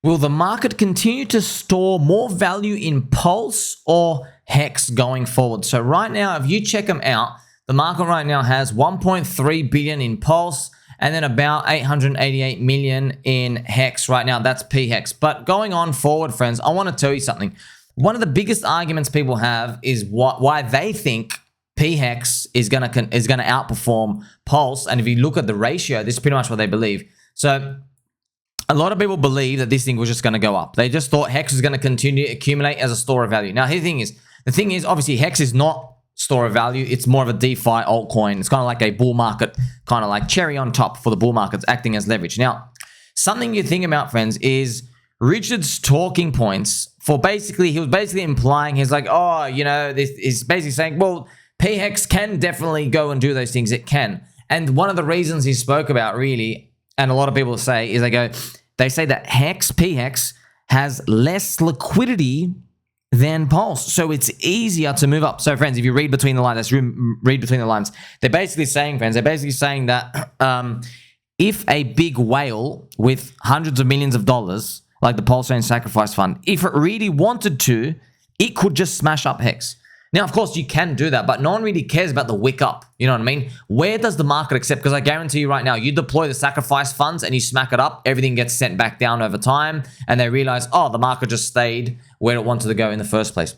Will the market continue to store more value in Pulse or HEX going forward? So right now, if you check them out, the market right now has 1.3 billion in Pulse and then about 888 million in HEX right now. That's pHEX. But going on forward, friends, I want to tell you something. One of the biggest arguments people have is why they think pHEX is gonna outperform Pulse. And if you look at the ratio, this is pretty much what they believe. So a lot of people believe that this thing was just going to go up. They just thought HEX was going to continue to accumulate as a store of value. Now, the thing is, obviously, HEX is not store of value. It's more of a DeFi altcoin. It's kind of like a bull market, kind of like cherry on top for the bull markets, acting as leverage. Now, something you think about, friends, is Richard's talking points for he was basically implying, he's like, oh, you know, this is basically saying, well, pHEX can definitely go and do those things. It can. And one of the reasons he spoke about, really, and a lot of people say, is they say that pHEX has less liquidity than Pulse. So it's easier to move up. So friends, if you read between the lines, let's read between the lines. They're basically saying, friends, that if a big whale with hundreds of millions of dollars, like the PulseChain Sacrifice Fund, if it really wanted to, it could just smash up HEX. Now, of course, you can do that, but no one really cares about the wick up. You know what I mean? Where does the market accept? Because I guarantee you right now, you deploy the sacrifice funds and you smack it up, everything gets sent back down over time, and they realize, oh, the market just stayed where it wanted to go in the first place.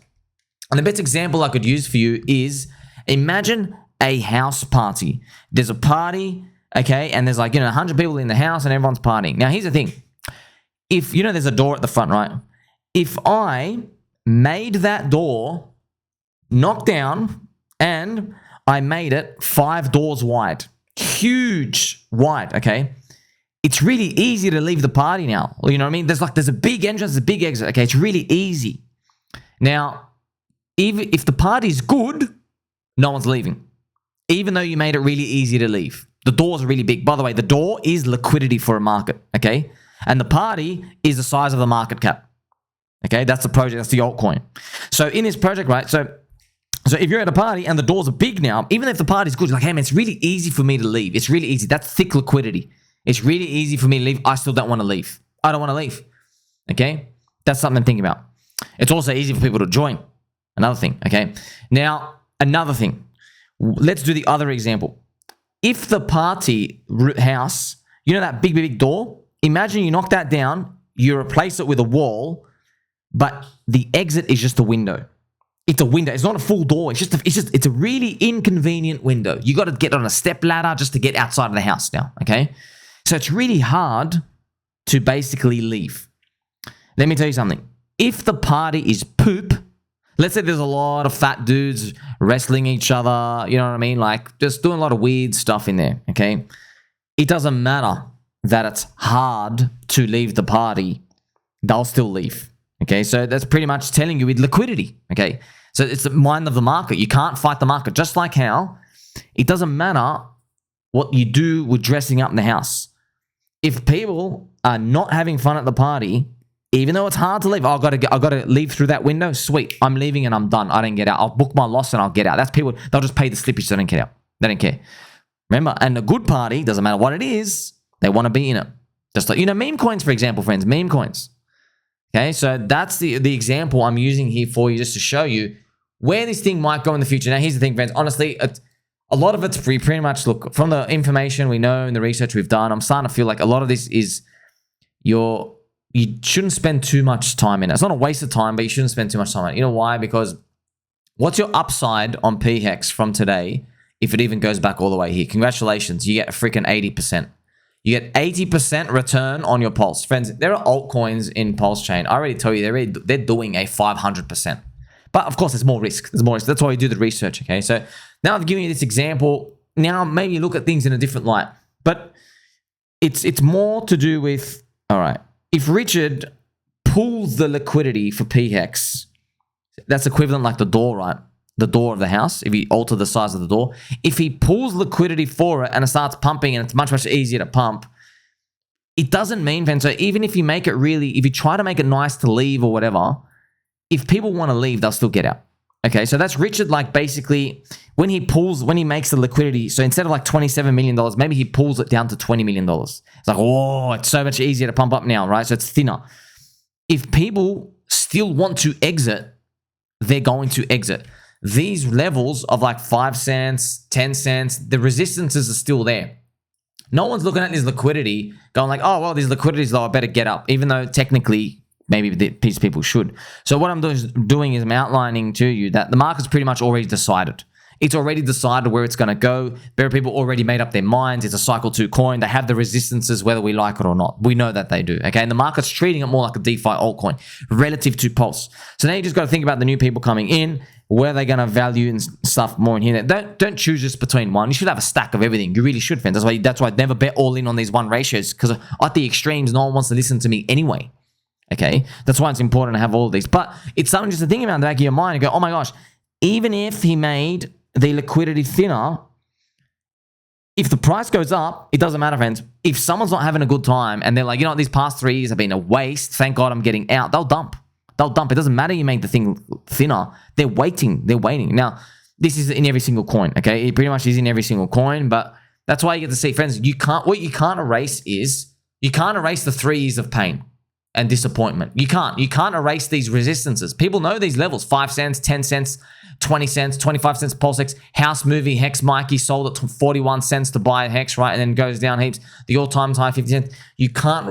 And the best example I could use for you is, imagine a house party. There's a party, okay, and there's 100 people in the house and everyone's partying. Now, here's the thing. If, there's a door at the front, right? If I made that door knocked down and I made it 5 doors wide, huge wide, okay? It's really easy to leave the party now. You know what I mean? There's a big entrance, a big exit, okay? It's really easy. Now, even if the party's good, no one's leaving, even though you made it really easy to leave. The doors are really big. By the way, the door is liquidity for a market, okay? And the party is the size of the market cap, okay? That's the project, that's the altcoin. So in this project, right, so if you're at a party and the doors are big now, even if the party's good, you're like, hey, man, it's really easy for me to leave. It's really easy. That's thick liquidity. It's really easy for me to leave. I still don't want to leave. I don't want to leave. Okay? That's something to think about. It's also easy for people to join. Another thing. Okay? Now, another thing. Let's do the other example. If the party house, that big, big door, imagine you knock that down, you replace it with a wall, but the exit is just a window. It's a window. It's not a full door. It's a really inconvenient window. You got to get on a step ladder just to get outside of the house now, okay? So it's really hard to basically leave. Let me tell you something. If the party is poop, let's say there's a lot of fat dudes wrestling each other, you know what I mean? Like just doing a lot of weird stuff in there, okay? It doesn't matter that it's hard to leave the party. They'll still leave, okay? So that's pretty much telling you with liquidity, okay? So it's the mind of the market. You can't fight the market. Just like how it doesn't matter what you do with dressing up in the house. If people are not having fun at the party, even though it's hard to leave, I got to leave through that window. Sweet, I'm leaving and I'm done. I don't get out. I'll book my loss and I'll get out. That's people. They'll just pay the slippage. So they don't get out. They don't care. Remember, and a good party doesn't matter what it is. They want to be in it. Just like meme coins, for example, friends. Meme coins. Okay, so that's the example I'm using here for you just to show you where this thing might go in the future. Now, here's the thing, friends. Honestly, a lot of it's free. Pretty much, look, from the information we know and the research we've done, I'm starting to feel like a lot of this is you shouldn't spend too much time in it. It's not a waste of time, but you shouldn't spend too much time in it. You know why? Because what's your upside on pHEX from today if it even goes back all the way here? Congratulations. You get a freaking 80%. You get 80% return on your Pulse. Friends, there are altcoins in PulseChain. I already tell you, they're doing a 500%. But of course, there's more risk. There's more risk. That's why we do the research, okay? So now I've given you this example. Now maybe look at things in a different light. But it's more to do with, all right, if Richard pulls the liquidity for pHEX, that's equivalent like the door, right? The door of the house, if he alter the size of the door. If he pulls liquidity for it and it starts pumping and it's much, much easier to pump, it doesn't mean, Van, so even if you make it really, if you try to make it nice to leave or whatever, if people want to leave, they'll still get out. Okay, so that's Richard, like basically, when he makes the liquidity, so instead of like $27 million, maybe he pulls it down to $20 million. It's like, oh, it's so much easier to pump up now, right? So it's thinner. if people still want to exit, they're going to exit. These levels of like 5 cents, 10 cents, the resistances are still there. No one's looking at this liquidity going like, oh, well, this liquidity is low, I better get up, even though technically maybe these people should. So what I'm doing is I'm outlining to you that the market's pretty much already decided. It's already decided where it's going to go. Better people already made up their minds. It's a cycle 2 coin. They have the resistances whether we like it or not. We know that they do, okay? And the market's treating it more like a DeFi altcoin relative to Pulse. So now you just got to think about the new people coming in, where they're going to value and stuff more in here. Don't choose just between one. You should have a stack of everything. You really should, friends. That's why I'd never bet all in on these 1 ratios, because at the extremes, no one wants to listen to me anyway, okay? That's why it's important to have all of these. But it's something just to think about in the back of your mind and go, oh my gosh, even if he made the liquidity thinner, if the price goes up, it doesn't matter, friends. If someone's not having a good time and they're like, you know what, these past 3 years have been a waste, thank God I'm getting out, they'll dump. They'll dump. It doesn't matter you make the thing thinner. They're waiting. They're waiting. Now, this is in every single coin, okay? It pretty much is in every single coin, but that's why you get to see, friends, what you can't erase is, you can't erase the 3 years of pain and disappointment. You can't erase these resistances. People know these levels, 5 cents, 10 cents, 20 cents, 25 cents, pulsex, house movie, HEX Mikey sold at 41 cents to buy a HEX, right? And then goes down heaps. The all-time high, 50 cents. You can't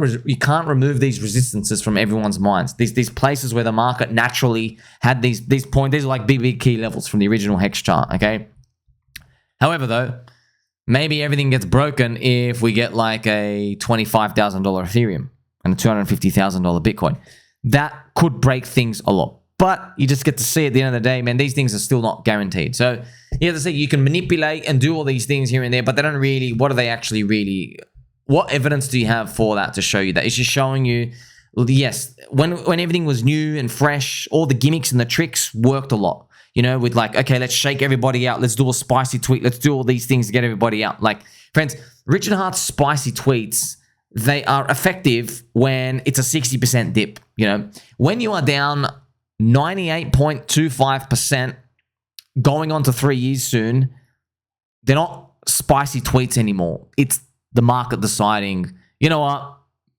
remove these resistances from everyone's minds. These places where the market naturally had these points. These are like big key levels from the original HEX chart, okay? However, though, maybe everything gets broken if we get like a $25,000 Ethereum and a $250,000 Bitcoin. That could break things a lot. But you just get to see at the end of the day, man, these things are still not guaranteed. So you have to see, you can manipulate and do all these things here and there, but they don't really, what are they actually really, what evidence do you have for that to show you that? It's just showing you, yes, when everything was new and fresh, all the gimmicks and the tricks worked a lot. You know, with like, okay, let's shake everybody out. Let's do a spicy tweet. Let's do all these things to get everybody out. Like, friends, Richard Hart's spicy tweets, they are effective when it's a 60% dip. You know, when you are down 98.25% going on to 3 years soon, they're not spicy tweets anymore. It's the market deciding, you know what,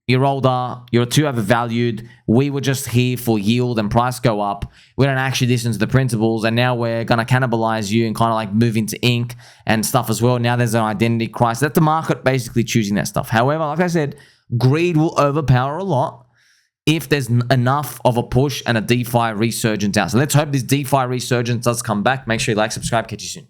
you're older, you're too overvalued, we were just here for yield and price go up, we don't actually listen to the principles, and now we're going to cannibalize you and kind of like move into ink and stuff as well. Now there's an identity crisis. That's the market basically choosing that stuff. However, like I said, greed will overpower a lot if there's enough of a push and a DeFi resurgence out. So let's hope this DeFi resurgence does come back. Make sure you like, subscribe, catch you soon.